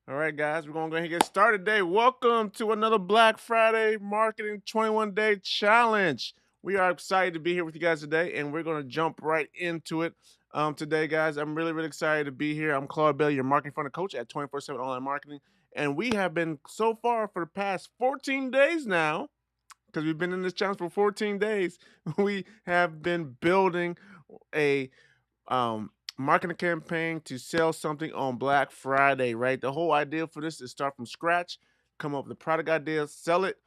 All right, guys, we're going to go ahead and get started today. Welcome to another Black Friday Marketing 21 Day Challenge. We are excited to be here with you guys today, and we're going to jump right into it. Today, guys, I'm really excited to be here. I'm Claude Bailey, your marketing funnel coach at 24/7 Online Marketing. And we have been so far for the past 14 days now, because we've been in this challenge for 14 days, we have been building a marketing campaign to sell something on Black Friday, right? The whole idea for this is start from scratch, come up with a product idea, sell it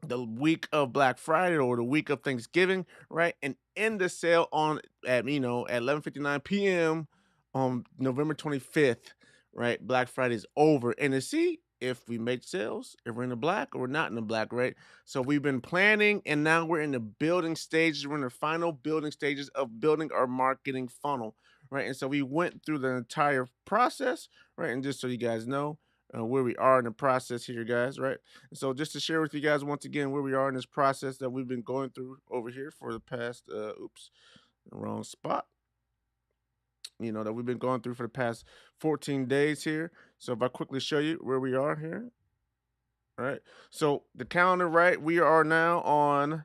the week of Black Friday or the week of Thanksgiving, right? And end the sale on at 11:59 p.m. on November 25th, right? Black Friday is over. And to see if we make sales, if we're in the black or we're not in the black, right? So we've been planning and now we're in the building stages. We're in the final building stages of building our marketing funnel, right? And so we went through the entire process, right? And just so you guys know where we are in the process here, guys, right? So just to share with you guys once again where we are in this process that we've been going through over here for the past wrong spot. That we've been going through for the past 14 days here. So if I quickly show you where we are here. All right. So the calendar, right? We are now on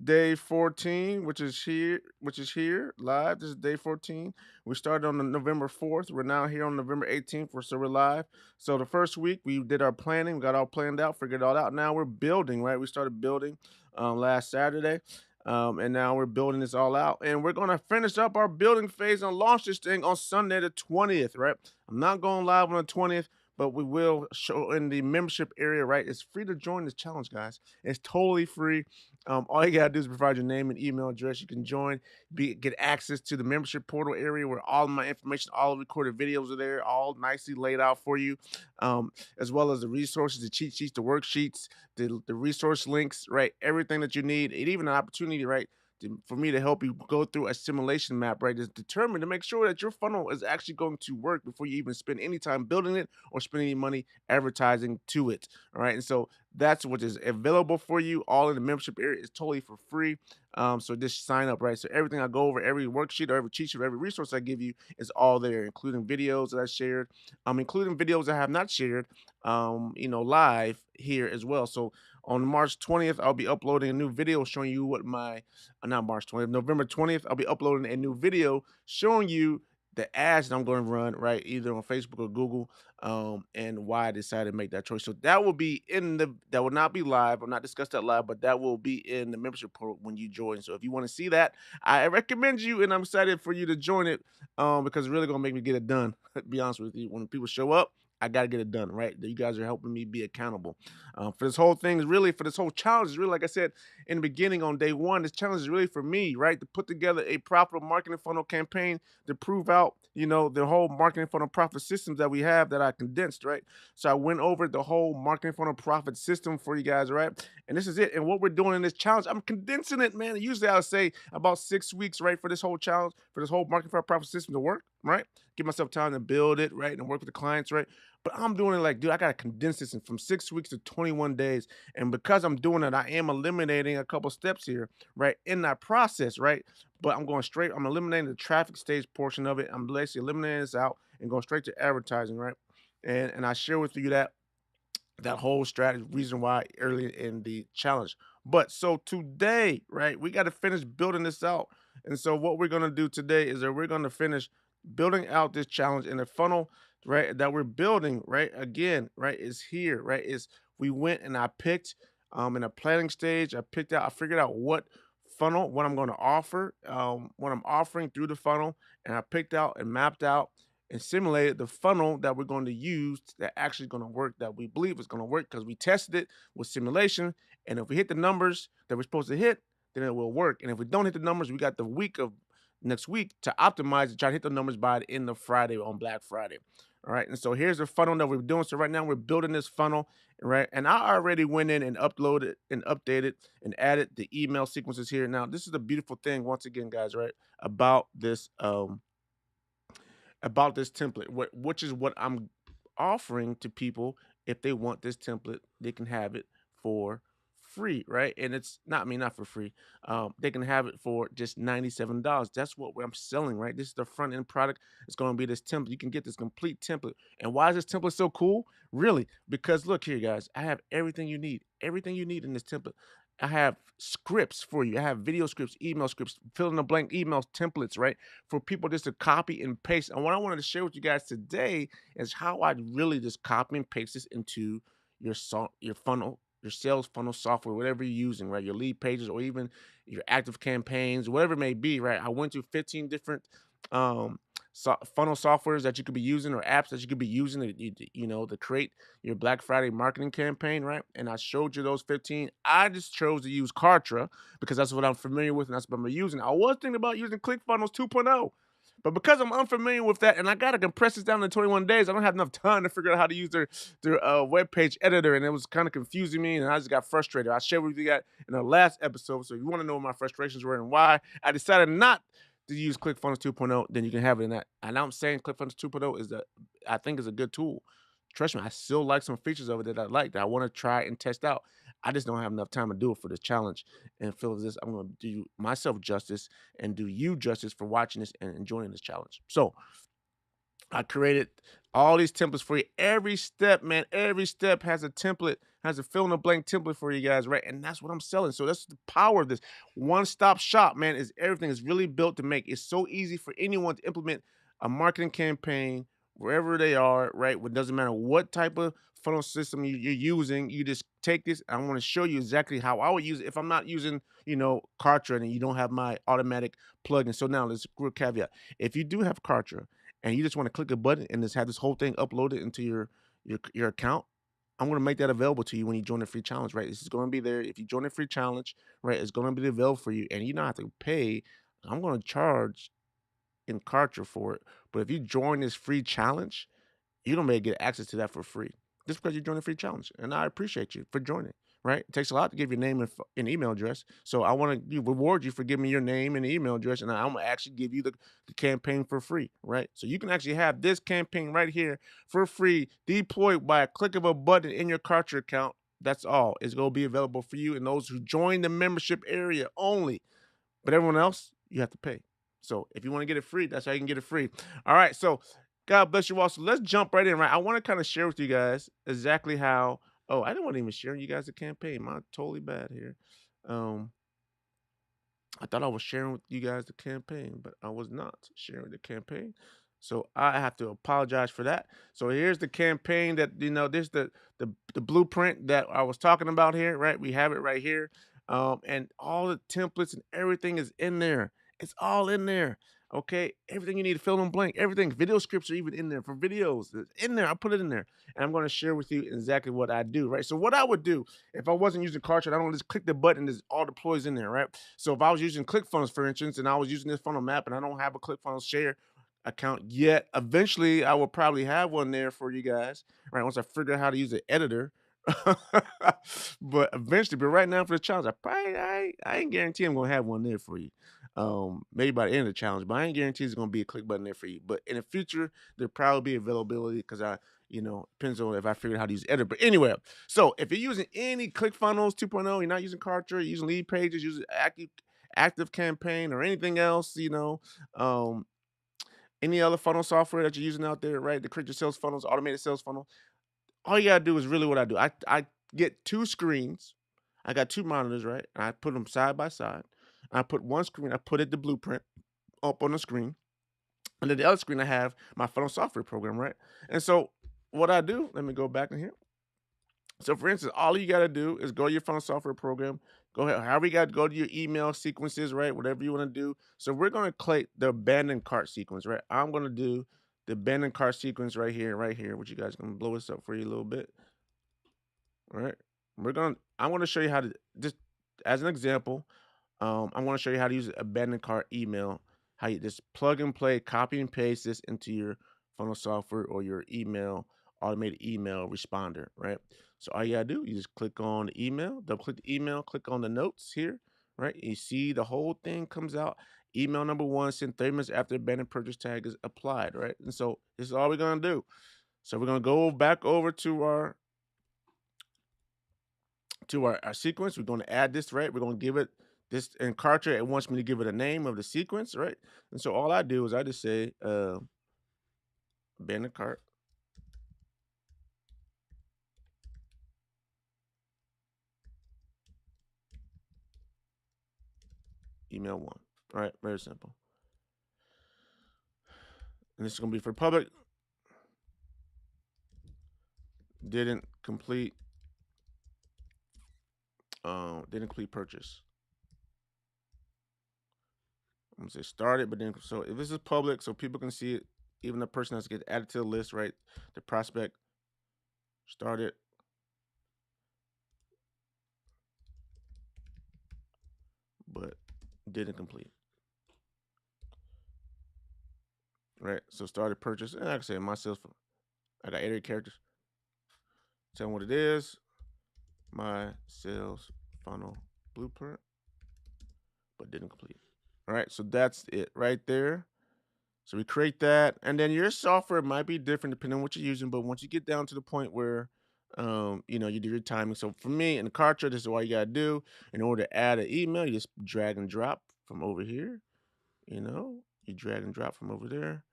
day 14, which is here live. This is day 14. We started on the November 4th. We're now here on November 18th. We're live. So the first week we did our planning, we got all planned out, figured it all out. Now we're building, right? We started building last Saturday. And now we're building this all out. And we're gonna finish up our building phase and launch this thing on Sunday the 20th, right? I'm not going live on the 20th, but we will show in the membership area, right? It's free to join this challenge, guys. It's totally free. All you gotta do is provide your name and email address. You can join, get access to the membership portal area where all of my information, all the recorded videos are there, all nicely laid out for you, as well as the resources, the cheat sheets, the worksheets, the resource links, right? Everything that you need, and even an opportunity, right? For me to help you go through a simulation map, right, is determined to make sure that your funnel is actually going to work before you even spend any time building it or spend any money advertising to it. All right. And so that's what is available for you all in the membership area. Is totally for free. So just sign up, right? So everything I go over, every worksheet or every cheat sheet or every resource I give you is all there, including videos that I shared, including videos I have not shared, live here as well. So on March 20th, I'll be uploading a new video showing you what my not March 20th, November 20th, I'll be uploading a new video showing you the ads that I'm going to run, right, either on Facebook or Google, and why I decided to make that choice. So that will be that will not be live. I'll not discuss that live, but that will be in the membership portal when you join. So if you want to see that, I recommend you, and I'm excited for you to join it, because it's really going to make me get it done. To be honest with you, when people show up, I got to get it done, right? You guys are helping me be accountable for this whole thing. Is really for this whole challenge. Is really, like I said in the beginning on day one, this challenge is really for me, right? To put together a profitable marketing funnel campaign to prove out, the whole marketing funnel profit systems that we have that I condensed, right? So I went over the whole marketing funnel profit system for you guys, right? And this is it. And what we're doing in this challenge, I'm condensing it, man. Usually I would say about 6 weeks, right, for this whole challenge, for this whole marketing funnel profit system to work, right? Give myself time to build it, right, and work with the clients, right? But I'm doing it like, dude, I gotta condense this from 6 weeks to 21 days. And because I'm doing it, I am eliminating a couple steps here, right, in that process, right? But I'm eliminating the traffic stage portion of it. I'm basically eliminating this out and going straight to advertising, right? And I share with you that whole strategy reason why early in the challenge. But so today, right, we got to finish building this out. And so what we're going to do today is that we're going to finish building out this challenge in the funnel, right, that we're building, right, again, right, is here, right, is we went and I picked in a planning stage, I figured out what I'm going to offer, what I'm offering through the funnel, and I picked out and mapped out and simulated the funnel that we're going to use that actually going to work, that we believe is going to work because we tested it with simulation. And if we hit the numbers that we're supposed to hit, then it will work. And if we don't hit the numbers, we got the week of next week to optimize and try to hit the numbers by the end of Friday on Black Friday. All right. And so here's the funnel that we're doing. So right now we're building this funnel, right? And I already went in and uploaded and updated and added the email sequences here. Now, this is the beautiful thing, once again, guys, right? About this template, which is what I'm offering to people. If they want this template, they can have it for free, right? And it's not, I mean, not for free. They can have it for just $97. That's what I'm selling, right? This is the front end product. It's going to be this template. You can get this complete template. And why is this template so cool? Really? Because look here, guys, I have everything you need in this template. I have scripts for you. I have video scripts, email scripts, fill in the blank email templates, right? For people just to copy and paste. And what I wanted to share with you guys today is how I really just copy and paste this into your funnel, your sales funnel software, whatever you're using, right? Your lead pages or even your active campaigns, whatever it may be, right? I went through 15 different um funnel softwares that you could be using or apps that you could be using to create your Black Friday marketing campaign, right? And I showed you those 15. I just chose to use Kartra because that's what I'm familiar with and that's what I'm using. I was thinking about using ClickFunnels 2.0, but because I'm unfamiliar with that and I gotta compress this down to 21 days, I don't have enough time to figure out how to use their web page editor, and it was kind of confusing me, and I just got frustrated. I shared with you that in the last episode, so if you want to know what my frustrations were and why I decided not to use ClickFunnels 2.0, then you can have it in that. And I'm saying ClickFunnels 2.0 I think is a good tool. Trust me, I still like some features of it that I like that I want to try and test out. I just don't have enough time to do it for this challenge. And feel as this, I'm going to do myself justice and do you justice for watching this and enjoying this challenge. So I created all these templates for you. Every step, man, every step has a template, has a fill in the blank template for you guys, right? And that's what I'm selling. So that's the power of this. One-stop shop, man, is everything is really built to make it so easy for anyone to implement a marketing campaign wherever they are, right? It doesn't matter what type of funnel system you're using. You just take this. I want to show you exactly how I would use it if I'm not using, Kartra and you don't have my automatic plugin. So now let's real caveat. If you do have Kartra, and you just want to click a button and just have this whole thing uploaded into your account, I'm going to make that available to you when you join the free challenge, right? This is going to be there. If you join the free challenge, right, it's going to be available for you, and you don't have to pay. I'm going to charge in Kartra for it. But if you join this free challenge, you don't may get access to that for free just because you're joining a free challenge. And I appreciate you for joining. Right? It takes a lot to give your name and email address. So I want to reward you for giving me your name and email address, and I'm gonna actually give you the campaign for free, right? So you can actually have this campaign right here for free, deployed by a click of a button in your Kartra account. That's all. It's gonna be available for you and those who join the membership area only. But everyone else, you have to pay. So if you want to get it free, that's how you can get it free. All right. So God bless you all. So let's jump right in, right? I want to kind of share with you guys exactly how. Oh, I didn't want to even share you guys the campaign. My totally bad here. Um, I thought I was sharing with you guys the campaign, but I was not sharing the campaign. So I have to apologize for that. So here's the campaign that this the blueprint that I was talking about here, right? We have it right here. And all the templates and everything is in there. It's all in there. Okay, everything you need to fill in blank, everything. Video scripts are even in there for videos. It's in there. I put it in there, and I'm going to share with you exactly what I do. Right. So what I would do if I wasn't using Kartra, I don't just click the button. There's all deploys in there. Right. So if I was using ClickFunnels, for instance, and I was using this funnel map, and I don't have a ClickFunnels share account yet, eventually I will probably have one there for you guys. Right. Once I figure out how to use the editor. But eventually, but right now for the challenge, I ain't guarantee I'm gonna have one there for you. Maybe by the end of the challenge, but I ain't guarantee there's gonna be a click button there for you. But in the future, there'll probably be availability because depends on if I figure out how to use editor. But anyway, so if you're using any ClickFunnels 2.0, you're not using Kartra, you're using lead pages, using active campaign or anything else, um, any other funnel software that you're using out there, right? To create your sales funnels, automated sales funnel. All you gotta do is really what I do. I get two screens. I got two monitors, right? And I put them side by side. I put one screen, I put it the blueprint up on the screen. And then the other screen, I have my funnel software program, right? And so what I do, let me go back in here. So for instance, all you got to do is go to your funnel software program. Go ahead, however you got to go to your email sequences, right? Whatever you want to do. So we're going to click the abandoned cart sequence, right? I'm going to do the abandoned cart sequence right here, which you guys can blow this up for you a little bit. All right. I'm going to show you how to, just as an example, I'm going to show you how to use abandoned cart email, how you just plug and play, copy and paste this into your funnel software or your automated email responder, right? So all you gotta do, you just click on the email, double click the email, click on the notes here, right? You see the whole thing comes out. Email number one sent 30 minutes after abandoned purchase tag is applied, right? And so this is all we're gonna do. So we're gonna go back over to to our sequence. We're going to add this, right? We're going to give it this in Kartra. It wants me to give it a name of the sequence, right? And so all I do is I just say abandoned cart email one. All right, very simple. And this is going to be for public. Didn't complete. Didn't complete purchase. I'm gonna say started, but then so if this is public, so people can see it, even the person has to get added to the list, right? The prospect started, but didn't complete, right? So started purchase, and like I say, my sales, I got 88 characters. Tell them what it is. My sales funnel blueprint, but didn't complete. All right, so that's it right there. So we create that, and then your software might be different depending on what you're using. But once you get down to the point where, you do your timing. So for me in the Kartra, this is what you gotta do. In order to add an email, you just drag and drop from over here. You drag and drop from over there,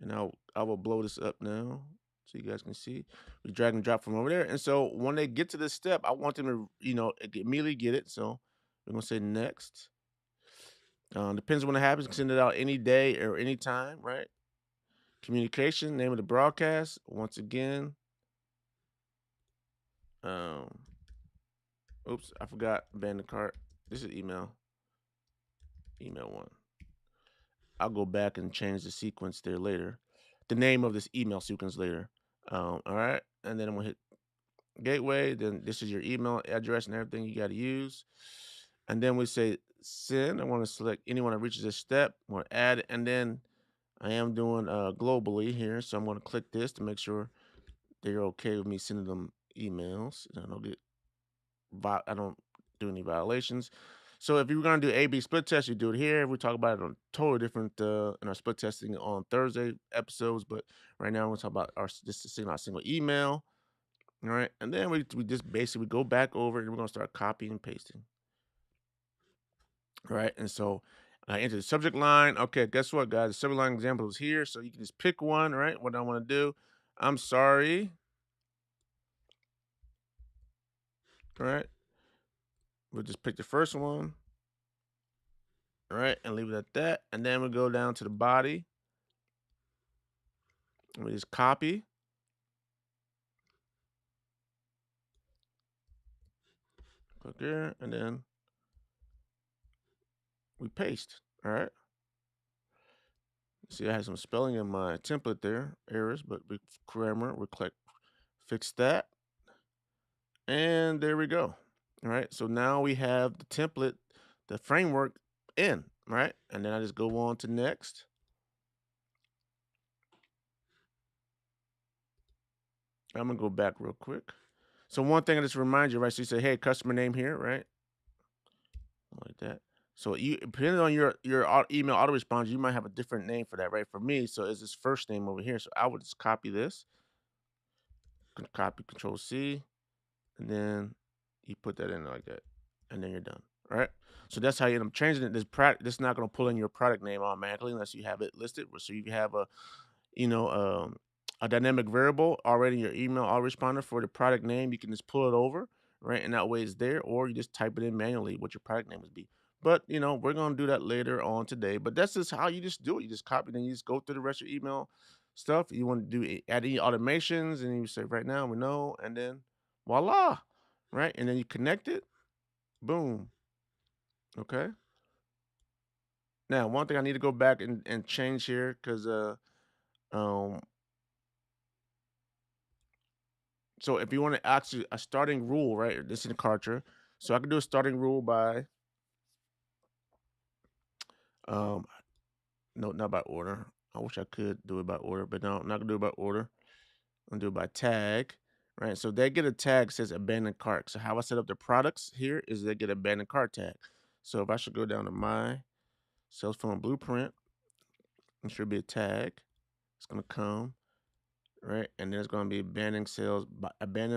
and I will blow this up now so you guys can see. We drag and drop from over there, and so when they get to this step, I want them to immediately get it. So we're gonna say next. Depends on when it happens. You can send it out any day or any time, right? Communication, name of the broadcast. Once again, um, oops, I forgot abandoned cart. This is email. Email one. I'll go back and change the sequence there later. The name of this email sequence later. All right, and then I'm gonna hit gateway. Then this is your email address and everything you got to use. And then we say send. I want to select anyone that reaches this step. I want to add, and then I am doing globally here, so I'm going to click this to make sure they're okay with me sending them emails. And I don't do any violations. So if you're going to do A/B split test, you do it here. We talk about it on totally different in our split testing on Thursday episodes, but right now we're going to talk about our single email. All right, and then we just basically go back over and we're going to start copying and pasting. All right, and so I enter the subject line. Okay, guess what, guys? The subject line example is here, so you can just pick one. Right, what I want to do. I'm sorry. All right, we'll just pick the first one. All right, and leave it at that. And then we go down to the body. And we just copy. Click here, and then we paste. All right. See, I have some spelling in my template there, errors, but we grammar. We click fix that, and there we go. All right. So now we have the template, the framework in. Right, and then I just go on to next. I'm gonna go back real quick. So one thing I just remind you, right? So you say, hey, customer name here, right? Like that. So you, depending on your email autoresponder, you might have a different name for that, right? For me, so it's this first name over here. So I would just copy this, copy Control C, and then you put that in like that, and then you're done. All right. So that's how you end up changing it. This is not going to pull in your product name automatically unless you have it listed. So you have you know, a dynamic variable already in your email autoresponder for the product name. You can just pull it over, right? And that way it's there, or you just type it in manually what your product name would be. But we're gonna do that later on today. But that's just how you just do it. You just copy, then you just go through the rest of your email stuff. You want to add any automations, and you say right now we know, and then voila, right? And then you connect it, boom. Okay. Now one thing I need to go back and change here because um so if you want to actually a starting rule, right? This in Kartra. So I can do a starting rule by um no, not by order. I wish I could do it by order, but no, I'm not gonna do it by order. I'm gonna do it by tag. Right. So they get a tag says abandoned cart. So how I set up the products here is they get abandoned cart tag. So if I should go down to my sales funnel blueprint, there should be a tag. It's gonna come, right? And there's gonna be abandon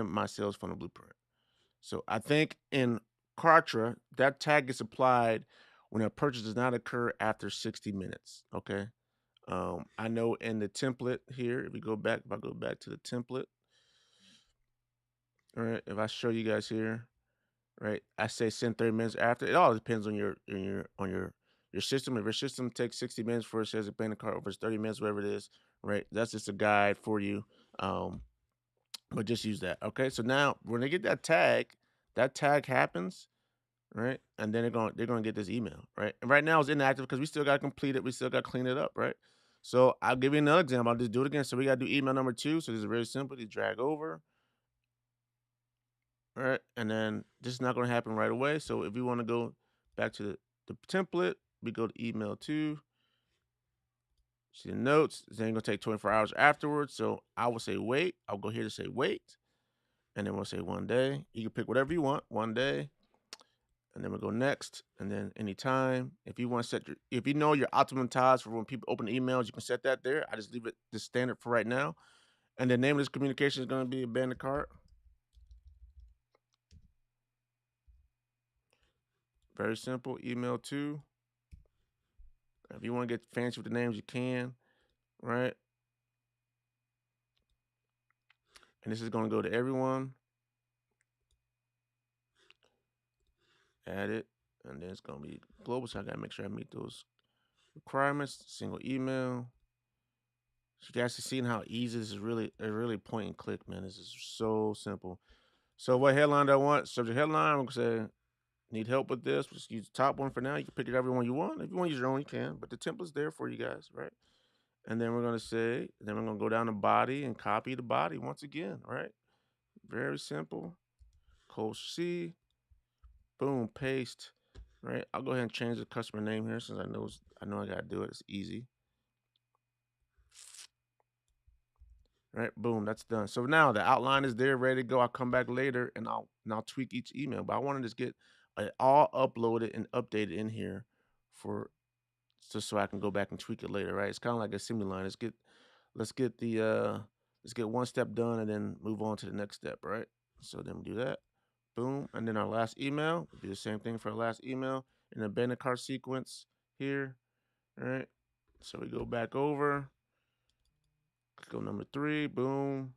my sales funnel blueprint. So I think in Kartra, that tag gets applied when a purchase does not occur after 60 minutes. Okay. I know in the template here, if I go back to the template, all right, if I show you guys here, right, I say send 30 minutes after. It all depends on your system. If your system takes 60 minutes for it says a payment card over 30 minutes, whatever it is, right? That's just a guide for you. Um, but just use that. Okay. So now when they get that tag happens, right? And then they're gonna get this email, right? And right now it's inactive because we still gotta complete it, we still gotta clean it up, right? So I'll give you another example. I'll just do it again. So we gotta do email number 2. So this is very simple. You drag over, all right, and then this is not gonna happen right away. So if we want to go back to the template, we go to email 2. See the notes. It's then gonna take 24 hours afterwards. So I will say wait. I'll go here to say wait, and then we'll say 1 day. You can pick whatever you want. 1 day. And then we'll go next, and then anytime. If you want to if you know your optimum times for when people open emails, you can set that there. I just leave it the standard for right now. And the name of this communication is going to be abandoned cart. Very simple. Email 2. If you want to get fancy with the names, you can, right? And this is going to go to everyone. Add it, and then it's going to be global. So I got to make sure I meet those requirements. Single email. So you guys are seeing how easy this is. Really point and click, man. This is so simple. So what headline do I want? Subject headline. I'm gonna say need help with this. Just use the top one for now. You can pick it every one you want. If you want to use your own, you can. But the template's there for you guys, right? And then we're gonna say, then we're gonna go down to body and copy the body once again, right? Very simple. Control C, boom, paste. Right. I'll go ahead and change the customer name here since I know I gotta do it. It's easy. Right, boom, that's done. So now the outline is there, ready to go. I'll come back later and I'll tweak each email. But I want to just get it all uploaded and updated in here for just so I can go back and tweak it later, right? It's kind of like a assembly line. Let's get the let's get one step done and then move on to the next step, right? So then we do that. Boom. And then our last email, we do the same thing for our last email in the abandoned cart sequence here. All right. So we go back over, go number 3, boom.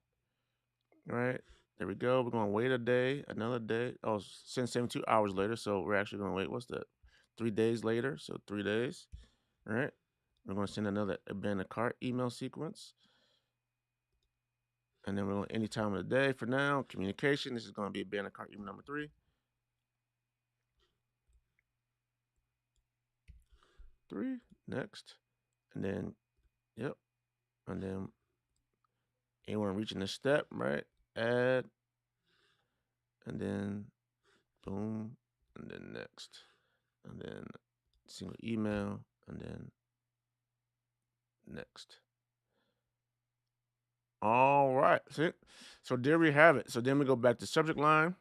All right, there we go. We're gonna wait a day, another day. Oh, since 72 hours later, so we're actually gonna wait. What's that? 3 days later, so 3 days. All right, we're gonna send another abandoned cart email sequence, and then we're going any time of the day. For now, communication. This is gonna be abandoned cart email number 3. 3 next, and then yep, and then anyone reaching this step, right? Add, and then boom, and then next, and then single email, and then next. All right. See? So there we have it. So then we go back to subject line.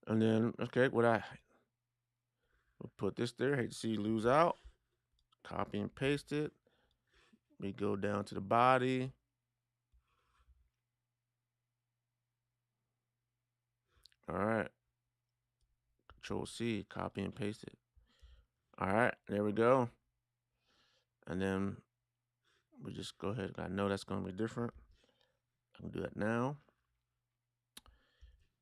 And then, okay, we'll put this there. Hate to see you lose out. Copy and paste it. We go down to the body. All right. Control C, copy and paste it. All right. There we go. And then we just go ahead. I know that's going to be different. I can do that now.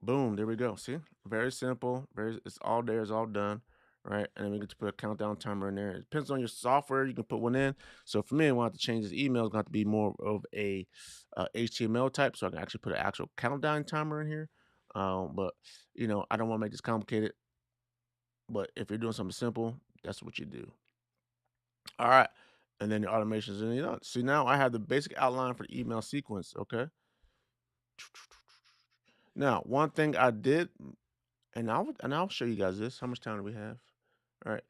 Boom, there we go. See, very simple. It's all there. It's all done, right? And then we get to put a countdown timer in there. It depends on your software. You can put one in. So for me, I want to change this email. It's going to be more of a HTML type, so I can actually put an actual countdown timer in here. But I don't want to make this complicated. But if you're doing something simple, that's what you do. All right, and then the automations and see now I have the basic outline for the email sequence. Okay. Now, one thing I did and I'll show you guys this. How much time do we have? All right.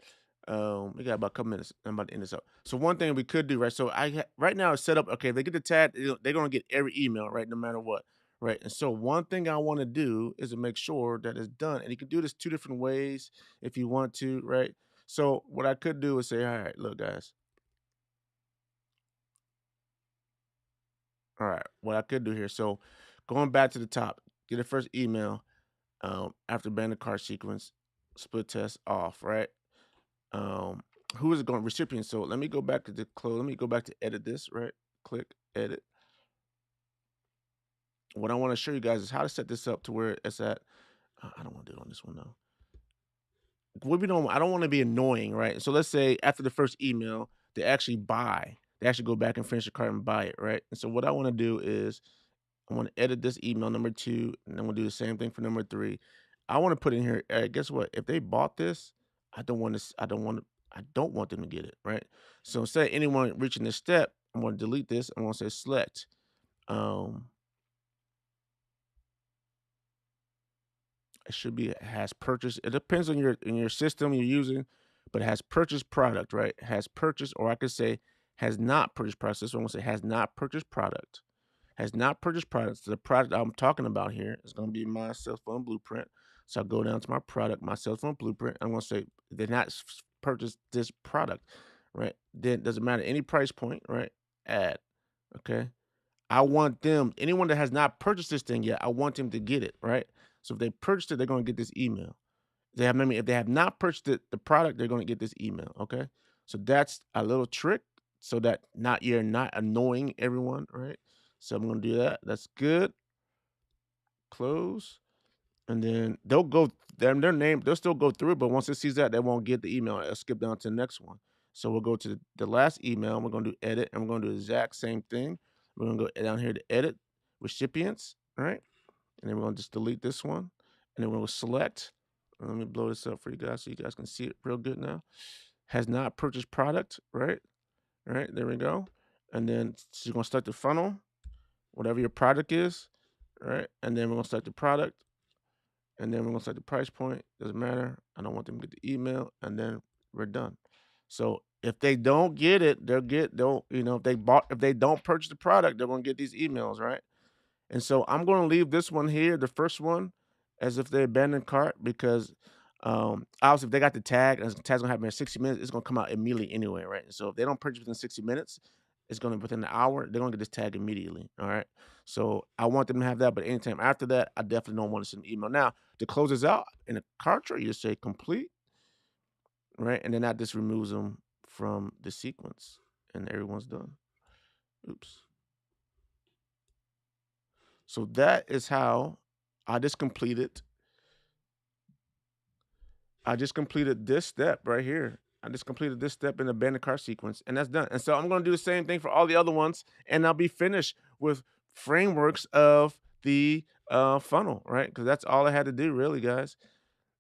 We got about a couple minutes. I'm about to end this up. So one thing we could do, right? So right now it's set up. Okay, if they get the tag, they're gonna get every email, right? No matter what, right? And so one thing I want to do is to make sure that it's done, and you can do this 2 different ways if you want to, right? So what I could do is say, all right, look, guys. All right, what I could do here. So going back to the top, get the first email. After abandoned cart sequence, split test off, right? Um, who is it going recipient? So let me go back to the close. Let me go back to edit this, right? Click edit. What I want to show you guys is how to set this up to where it's at. I don't want to do it on this one though. What we don't, I don't want to be annoying, right? So let's say after the first email, they actually buy. They actually go back and finish the cart and buy it, right? And so what I want to do is I want to edit this email number 2, and then we'll do the same thing for number 3. I want to put in here, guess what? If they bought this, I don't want to, I don't want them to get it, right? So instead of anyone reaching this step, I'm going to delete this. I'm going to say select. Um, it should be has purchased. It depends on your system you're using, but it has purchased product, right? It has purchased, or I could say has not purchased product. This one will say has not purchased product. Has not purchased products. So the product I'm talking about here is going to be my cell phone blueprint. So I go down to my product, my cell phone blueprint. I'm going to say did not purchase this product, right? Then doesn't matter any price point, right? Add, okay. I want them, anyone that has not purchased this thing yet, I want them to get it, right? So if they purchased it, they're going to get this email. They have, I mean, if they have not purchased the product, they're going to get this email, okay? So that's a little trick so that not you're not annoying everyone, right? So I'm going to do that. That's good. Close. And then they'll go their name, they'll still go through it, but once it sees that, they won't get the email. It'll skip down to the next one. So we'll go to the last email, and we're going to do edit, and we're going to do the exact same thing. We're going to go down here to edit recipients, right? And then we're going to just delete this one. And then we're going to select. Let me blow this up for you guys so you guys can see it real good now. Has not purchased product, right? All right, there we go. And then so you're going to start the funnel, whatever your product is, right? And then we're going to start the product. And then we're going to set the price point. Doesn't matter. I don't want them to get the email. And then we're done. So if they don't get it, they'll, if they don't purchase the product, they're going to get these emails, right? And so I'm going to leave this one here, the first one, as if they abandoned cart because obviously if they got the tag and the tag's going to happen in 60 minutes, it's going to come out immediately anyway, right? So if they don't purchase within 60 minutes, it's going to be within an hour, they're going to get this tag immediately, all right? So I want them to have that, but anytime after that, I definitely don't want to send an email. Now, to close this out in the cart tray, you say complete, right? And then that just removes them from the sequence and everyone's done. Oops. So that is how I just completed. I just completed this step right here. I just completed this step in the abandoned cart sequence, and that's done. And so I'm going to do the same thing for all the other ones, and I'll be finished with frameworks of the funnel, right? Because that's all I had to do, really, guys.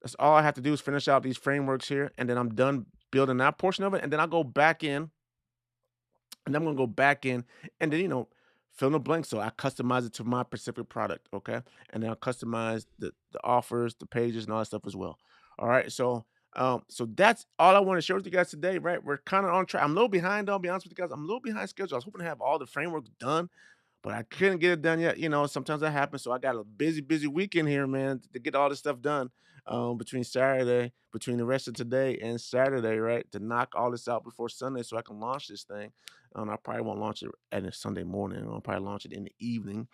That's all I have to do is finish out these frameworks here, and then I'm done building that portion of it, and then I'll go back in and I'm gonna go back in and then, fill in the blank. So I customize it to my specific product, okay? And then I'll customize the offers, the pages, and all that stuff as well. All right. So that's all I want to share with you guys today, right? We're kind of on track. I'm a little behind, I'll be honest with you guys. I'm a little behind schedule. I was hoping to have all the frameworks done, but I couldn't get it done yet. Sometimes that happens. So I got a busy weekend here, man, to get all this stuff done between the rest of today and Saturday, right? To knock all this out before Sunday so I can launch this thing. I probably won't launch it at a Sunday morning. I'll probably launch it in the evening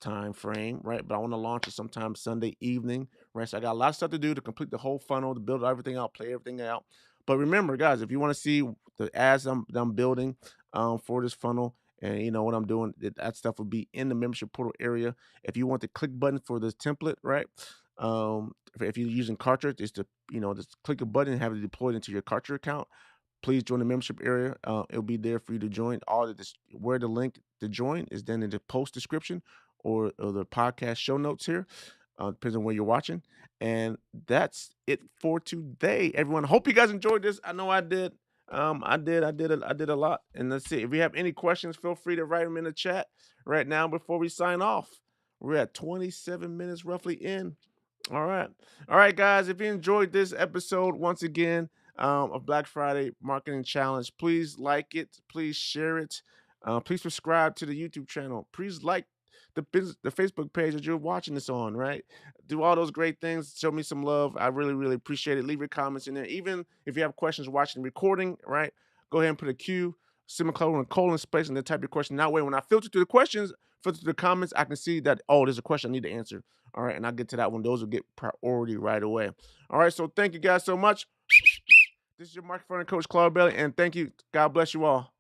time frame, right? But I want to launch it sometime Sunday evening, right? So I got a lot of stuff to do to complete the whole funnel, to build everything out, play everything out. But remember, guys, if you want to see the ads I'm building for this funnel, and what I'm doing, that stuff will be in the membership portal area. If you want the click button for this template, right? If you're using Cartridge, is to just click a button and have it deployed into your Cartridge account. Please join the membership area. It'll be there for you to join. All of this, where the link to join is then in the post description or the podcast show notes here. Depends on where you're watching. And that's it for today, everyone. Hope you guys enjoyed this. I know I did. I did a lot. And let's see. If you have any questions, feel free to write them in the chat right now before we sign off. We're at 27 minutes roughly in. All right. All right, guys. If you enjoyed this episode, once again, of Black Friday Marketing Challenge, please like it. Please share it. Please subscribe to the YouTube channel. Please like the Facebook page that you're watching this on, right? Do all those great things. Show me some love. I really, really appreciate it. Leave your comments in there. Even if you have questions watching the recording, right? Go ahead and put a Q semicolon, and colon space, and then type your question. That way, when I filter through the questions, filter through the comments, I can see that, oh, there's a question I need to answer. All right, and I'll get to that one. Those will get priority right away. All right, so thank you guys so much. This is your market founder coach, Claude Bailey, and thank you. God bless you all.